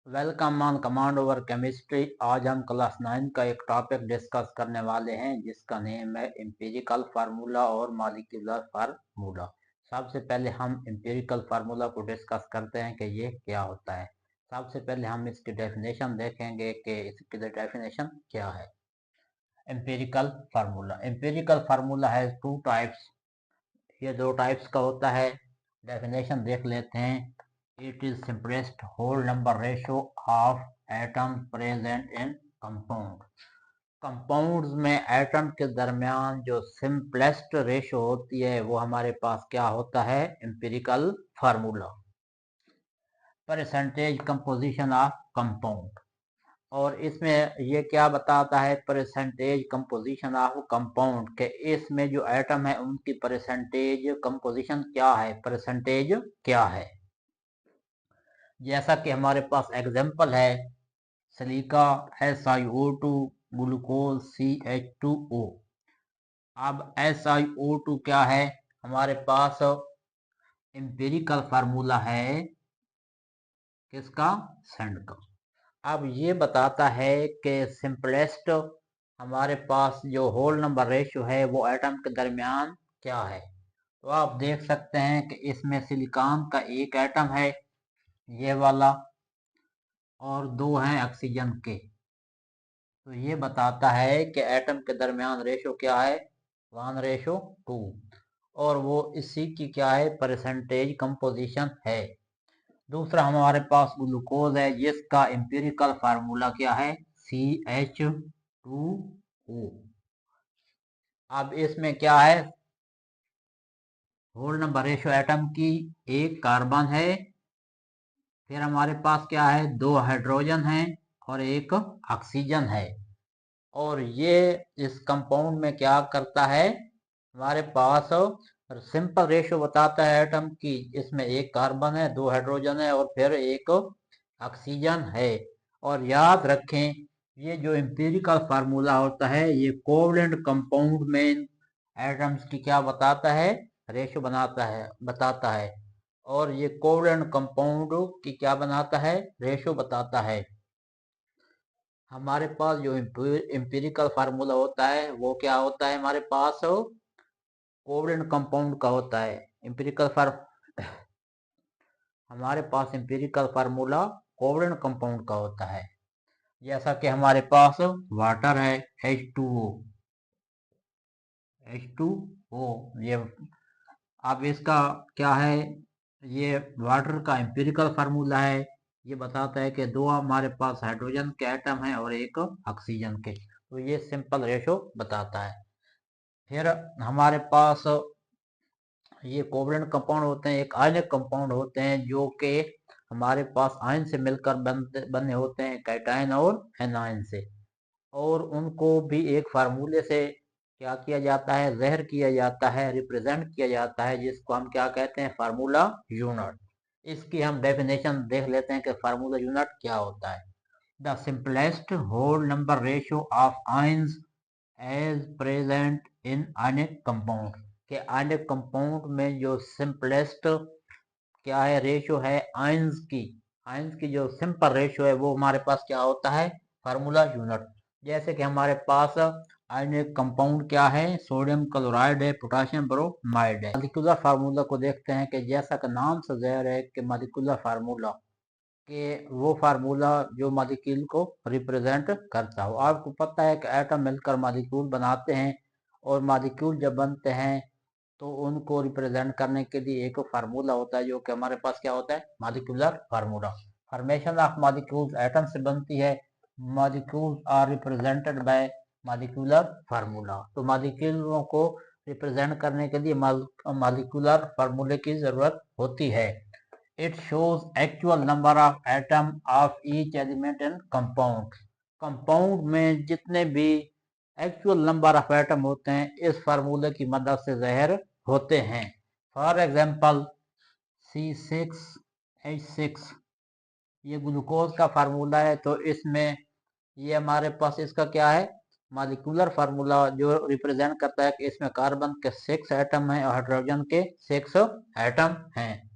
Welcome on command over chemistry. आज हम class 9 का एक टॉपिक डिस्कस करने वाले हैं जिसका नेम है एम्पिरिकल फार्मूला और मॉलिक्यूलर फार्मूला। सबसे पहले हम एम्पिरिकल फार्मूला को डिस्कस करते हैं कि ये क्या होता है। सबसे पहले हम इसकी डेफिनेशन देखेंगे कि इसकी डेफिनेशन क्या है। एम्पिरिकल फार्मूला है टू टाइप्स। ये दो टाइप्स का होता है। डेफिनेशन देख लेते हैं। It is simplest whole number ratio of atoms present in compound. Compounds में एटम के दरमियान जो सिंपलेस्ट रेशो होती है वो हमारे पास क्या होता है, empirical formula. Percentage composition of compound, और इसमें ये क्या बताता है, परसेंटेज कंपोजिशन ऑफ कंपाउंड के इसमें जो एटम है उनकी परसेंटेज कंपोजिशन क्या है, परसेंटेज क्या है। जैसा कि हमारे पास एग्जाम्पल है सिलिका SiO2, ग्लूकोज CH2O। अब SiO2 क्या है, हमारे पास एम्पिरिकल फार्मूला है किसका, सैंड का। अब ये बताता है कि सिंपलेस्ट हमारे पास जो होल नंबर रेशियो है वो एटम के दरमियान क्या है। तो आप देख सकते हैं कि इसमें सिलिकॉन का एक एटम है ये वाला, और दो हैं ऑक्सीजन के। तो ये बताता है कि एटम के दरमियान रेशो क्या है, 1:2, और वो इसी की क्या है, परसेंटेज कंपोजिशन है। दूसरा हमारे पास ग्लूकोज है जिसका एम्पिरिकल फार्मूला क्या है, CH2O। अब इसमें क्या है, होल नंबर रेशो एटम की एक कार्बन है, फिर हमारे पास क्या है, दो हाइड्रोजन है और एक ऑक्सीजन है। और ये इस कंपाउंड में क्या करता है, हमारे पास सिंपल रेशो बताता है एटम की। इसमें एक कार्बन है, दो हाइड्रोजन है और फिर एक ऑक्सीजन है। और याद रखें ये जो एम्पिरिकल फार्मूला होता है ये कोवलेंट कंपाउंड में एटम्स की क्या बताता है, रेशो बताता है। और ये कोवलेंट कंपाउंड की क्या बनाता है, रेशो बताता है। हमारे पास जो एम्पिरिकल फार्मूला होता है वो क्या होता है, हमारे पास कोवलेंट कंपाउंड का होता है। एम्पिरिकल फार्म हमारे पास एम्पिरिकल फार्मूला कोवलेंट कंपाउंड का होता है। जैसा कि हमारे पास वाटर है H2O, ये अब इसका क्या है, ये वाटर का एम्पिरिकल फार्मूला है। ये बताता है कि दो हमारे पास हाइड्रोजन के एटम हैं और एक ऑक्सीजन के। तो ये सिंपल रेशो बताता है। फिर हमारे पास ये कोवलेंट कंपाउंड होते हैं, एक आयनिक कंपाउंड होते हैं जो कि हमारे पास आयन से मिलकर बने होते हैं, कैटायन और एनायन से। और उनको भी एक फार्मूले से क्या किया जाता है, ज़हर किया जाता है, रिप्रेजेंट किया जाता है, जिसको हम क्या कहते हैं, फार्मूला यूनिट। इसकी हम डेफिनेशन देख लेते हैं कि फार्मूला यूनिट क्या होता है। The simplest whole number ratio of ions as present in ionic compound, के आयनिक कंपाउंड में जो सिंपलेस्ट क्या है, रेशियो है आयंस की जो सिंपल रेशियो है वो हमारे पास क्या होता है, फार्मूला यूनिट। जैसे कि हमारे पास आयनिक कंपाउंड क्या है, सोडियम क्लोराइड है, पोटाशियम ब्रोमाइड है। मॉलिक्यूलर फार्मूला को देखते हैं कि जैसा कि नाम से ज़ाहिर है कि मॉलिक्यूलर फार्मूला कि वो फार्मूला जो मॉलिक्यूल को रिप्रेजेंट करता हो। आपको पता है कि एटम मिलकर मॉलिक्यूल बनाते हैं, और मॉलिक्यूल जब बनते हैं तो उनको रिप्रेजेंट करने के लिए एक फार्मूला होता है जो कि हमारे पास क्या होता है, molecular formula. Formation of molecules atom से बनती है, molecules are represented by molecular formula. तो मॉलिक्यूलों को रिप्रेजेंट करने के लिए मॉलिक्यूलर फार्मूले की जरूरत होती है। It shows actual number of atom of each element in compound. Compound में जितने भी एक्चुअल नंबर ऑफ एटम होते हैं इस फार्मूले की मदद से ज़ाहिर होते हैं। फॉर एग्जांपल C6H6 ये ग्लूकोज का फार्मूला है, तो इसमें ये हमारे पास इसका क्या है, मॉलिक्यूलर फार्मूला जो रिप्रेजेंट करता है कि इसमें कार्बन के 6 एटम हैं और हाइड्रोजन के 6 एटम हैं।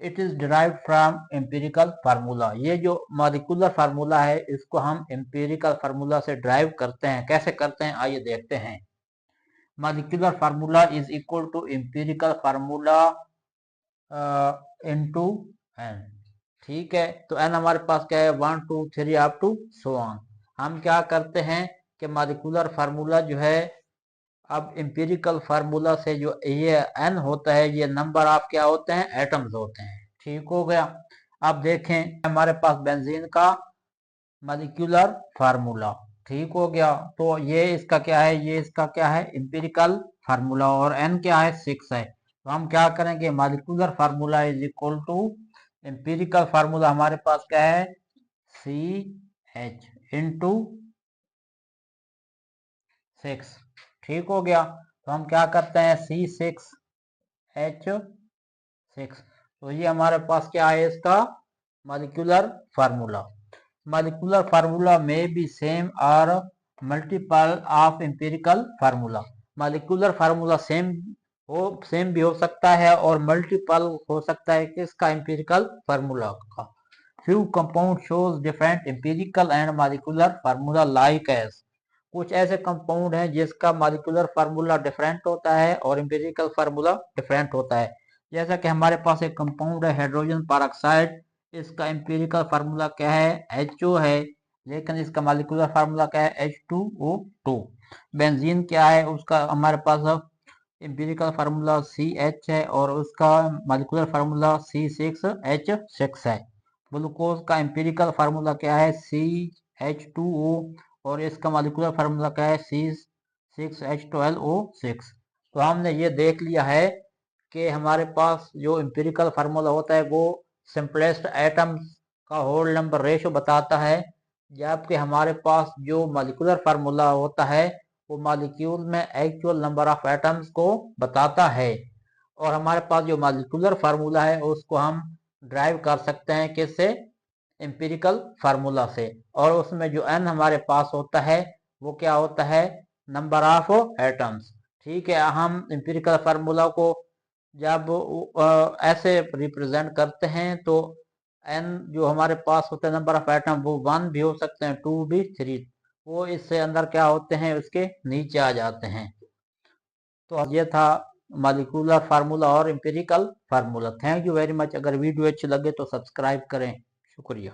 It is derived from empirical formula. ये जो मॉलिक्यूलर फार्मूला है इसको हम एम्पिरिकल फार्मूला से ड्राइव करते हैं। कैसे करते हैं आइए देखते हैं। Molecular formula is equal to empirical formula into n. ठीक है, तो एन हमारे पास क्या है 1 2 3 अप टू सो ऑन। हम क्या करते हैं कि मॉलिक्यूलर फार्मूला जो है, अब एम्पिरिकल फार्मूला से जो ये एन होता है ये नंबर ऑफ क्या होते हैं, एटम्स होते हैं। ठीक हो गया। अब देखें हमारे पास बेंजीन का मॉलिक्यूलर फार्मूला। ठीक हो गया, तो ये इसका क्या है, ये इसका क्या है एम्पिरिकल फार्मूला, और एन क्या है 6 है। तो हम क्या करेंगे, molecular formula is equal to empirical formula हमारे पास क्या है CH इंटू 6। ठीक हो गया, तो हम क्या करते हैं C6H6। तो ये हमारे पास क्या है इसका मॉलिक्यूलर फार्मूला। मॉलिक्यूलर फार्मूला में बी सेम और multiple of empirical formula. Molecular formula same भी हो सकता है और मल्टीपल हो सकता है किसका, एम्पिरिकल फार्मूला का। Few compound shows different empirical and molecular formula like as. कुछ ऐसे कंपाउंड हैं जिसका मॉलिक्यूलर फार्मूला डिफरेंट होता है और एम्पिरिकल फार्मूला डिफरेंट होता है। जैसा कि हमारे पास एक कंपाउंड है हाइड्रोजन पेरोक्साइड, इसका एम्पिरिकल फार्मूला क्या है HO है, लेकिन इसका मॉलिक्यूलर फार्मूला क्या है H2O2। बेंजीन क्या है, उसका हमारे पास एम्पिरिकल फार्मूला CH है और उसका मॉलिक्यूलर फार्मूला C6H6 है। ग्लूकोज का एम्पिरिकल फार्मूला क्या है CH2O और इसका मॉलिक्यूलर फार्मूला क्या है C6H12O6। तो हमने ये देख लिया है कि हमारे पास जो एम्पिरिकल फार्मूला होता है वो सिंपलेस्ट एटम्स का होल नंबर रेशो बताता है, जबकि हमारे पास जो मॉलिक्यूलर फार्मूला होता है वो मॉलिक्यूल में एक्चुअल नंबर ऑफ एटम्स को बताता है। और हमारे पास जो मॉलिक्यूलर फार्मूला है उसको हम ड्राइव कर सकते हैं किससे, एम्पिरिकल फार्मूला से। और उसमें जो एन हमारे पास होता है वो क्या होता है, नंबर ऑफ एटम्स। ठीक है, हम एम्पिरिकल फार्मूला को जब ऐसे रिप्रेजेंट करते हैं तो एन जो हमारे पास होता है नंबर ऑफ एटम वो 1 भी हो सकते हैं, 2 भी, 3, वो इससे अंदर क्या होते हैं उसके नीचे आ जाते हैं। तो ये था मॉलिक्यूलर फार्मूला और empirical formula. Thank you very much. अगर वीडियो अच्छी लगे तो सब्सक्राइब करें। शुक्रिया।